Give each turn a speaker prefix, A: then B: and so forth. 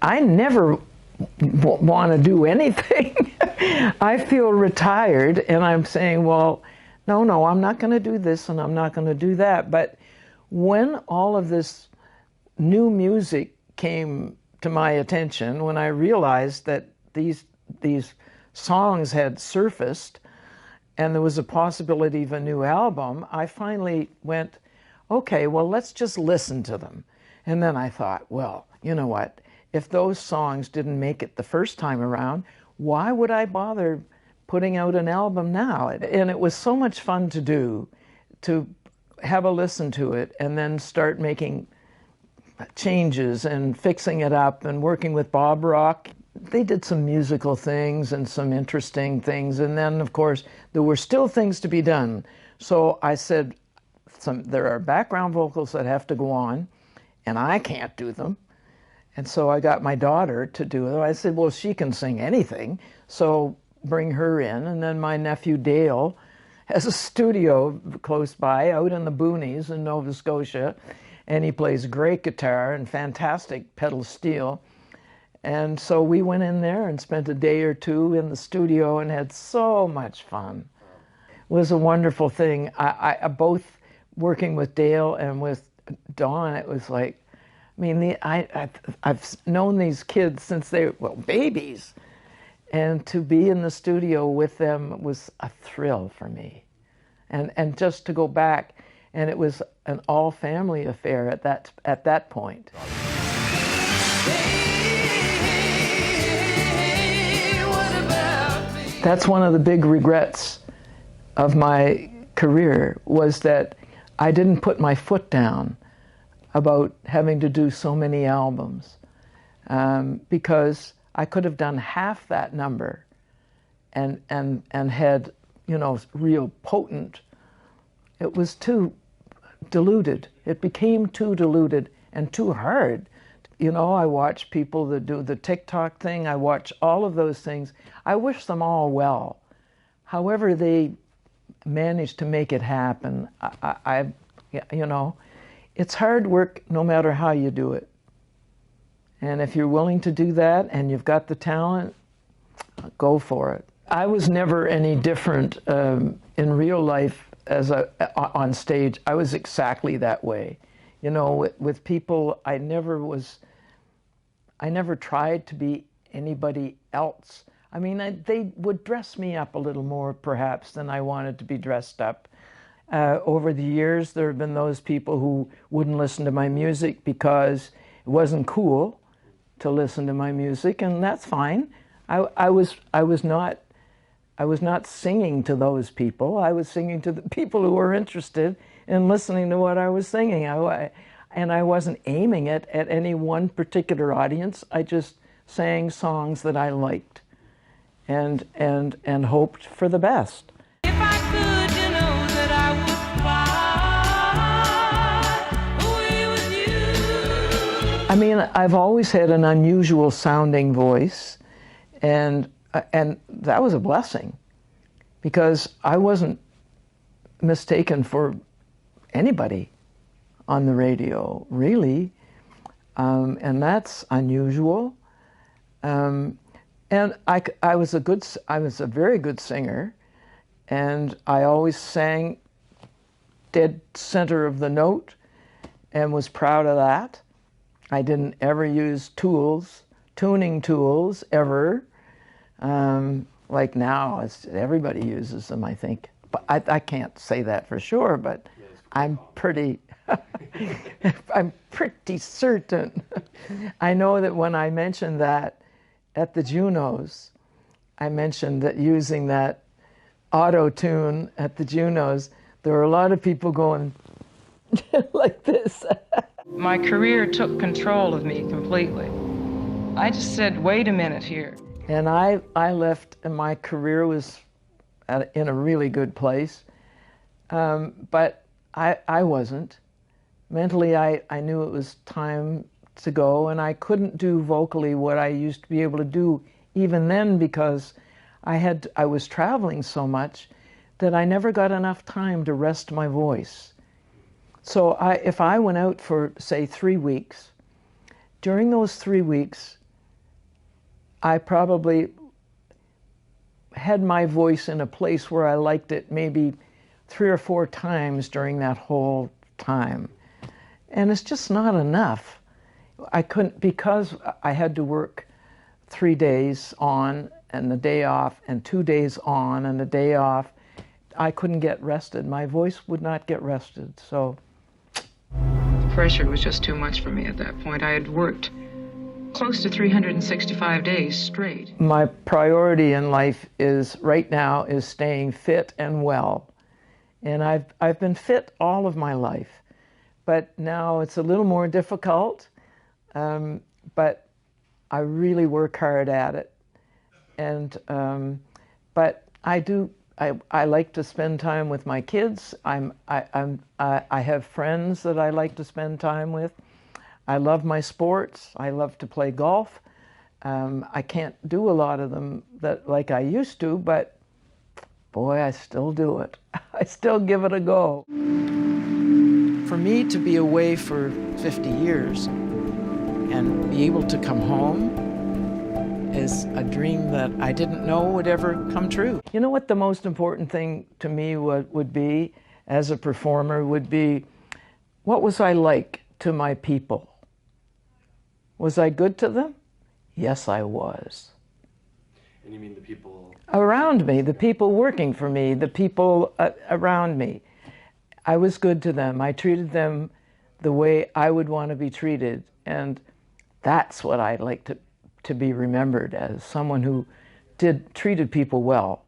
A: I never want to do anything. I feel retired, and I'm saying, well, no, I'm not going to do this and I'm not going to do that. But when all of this new music came to my attention, when I realized that these songs had surfaced and there was a possibility of a new album, I finally went, okay, well, let's just listen to them. And then I thought, well, you know what? If those songs didn't make it the first time around, why would I bother putting out an album now? And it was so much fun to do, to have a listen to it and then start making changes and fixing it up and working with Bob Rock. They did some musical things and some interesting things. And then, of course, there were still things to be done. So I said, there are background vocals that have to go on, and I can't do them. And so I got my daughter to do it. I said, well, she can sing anything, so bring her in. And then my nephew Dale has a studio close by out in the boonies in Nova Scotia, and he plays great guitar and fantastic pedal steel. And so we went in there and spent a day or two in the studio and had so much fun. It was a wonderful thing. I both working with Dale and with Dawn, it was like, I mean, I've known these kids since they were, well, babies. And to be in the studio with them was a thrill for me. And just to go back, and it was an all-family affair at that point. That's one of the big regrets of my career, was that I didn't put my foot down about having to do so many albums, because I could have done half that number and had, you know, real potent. It was too diluted. It became too diluted and too hard. You know, I watch people that do the TikTok thing. I watch all of those things. I wish them all well. However they managed to make it happen, you know, it's hard work no matter how you do it. And if you're willing to do that and you've got the talent, go for it. I was never any different in real life as on stage. I was exactly that way. You know, with people, I never tried to be anybody else. I mean, they would dress me up a little more, perhaps, than I wanted to be dressed up. Over the years, there have been those people who wouldn't listen to my music because it wasn't cool to listen to my music, and that's fine. I was not singing to those people. I was singing to the people who were interested in listening to what I was singing. And I wasn't aiming it at any one particular audience. I just sang songs that I liked and hoped for the best.
B: If I could, you know that I would fly away with you.
A: I mean, I've always had an unusual sounding voice, and that was a blessing, because I wasn't mistaken for anybody on the radio, really, and that's unusual. And I was a very good singer, and I always sang dead center of the note, and was proud of that. I didn't ever use tuning tools, ever. Like now, everybody uses them, I think. But I can't say that for sure, but I'm pretty certain. I know that when I mentioned that at the Junos, I mentioned that using that auto-tune at the Junos, there were a lot of people going like this. My career took control of me completely. I just said, wait a minute here. And I left, and my career was in a really good place. But I wasn't. Mentally, I knew it was time to go, and I couldn't do vocally what I used to be able to do even then, because I was traveling so much that I never got enough time to rest my voice. So if I went out for, say, 3 weeks, during those 3 weeks, I probably had my voice in a place where I liked it maybe 3 or 4 times during that whole time. And it's just not enough. I couldn't, because I had to work 3 days on and the day off, and 2 days on and a day off. I couldn't get rested. My voice would not get rested. So
C: the pressure was just too much for me at that point. I had worked close to 365 days straight.
A: my priority in life is right now is staying fit and well. And I've been fit all of my life, but now it's a little more difficult. But I really work hard at it. And but I like to spend time with my kids. I have friends that I like to spend time with. I love my sports. I love to play golf. I can't do a lot of them that like I used to, but boy, I still do it. I still give it a go. For me to be away for 50 years and be able to come home is a dream that I didn't know would ever come true. You know what the most important thing to me would be as a performer would be, what was I like to my people? Was I good to them? Yes, I was.
D: And you mean the people
A: Around me, the people working for me, the people around me. I was good to them. I treated them the way I would want to be treated. And that's what I'd like to be remembered as, someone who treated people well.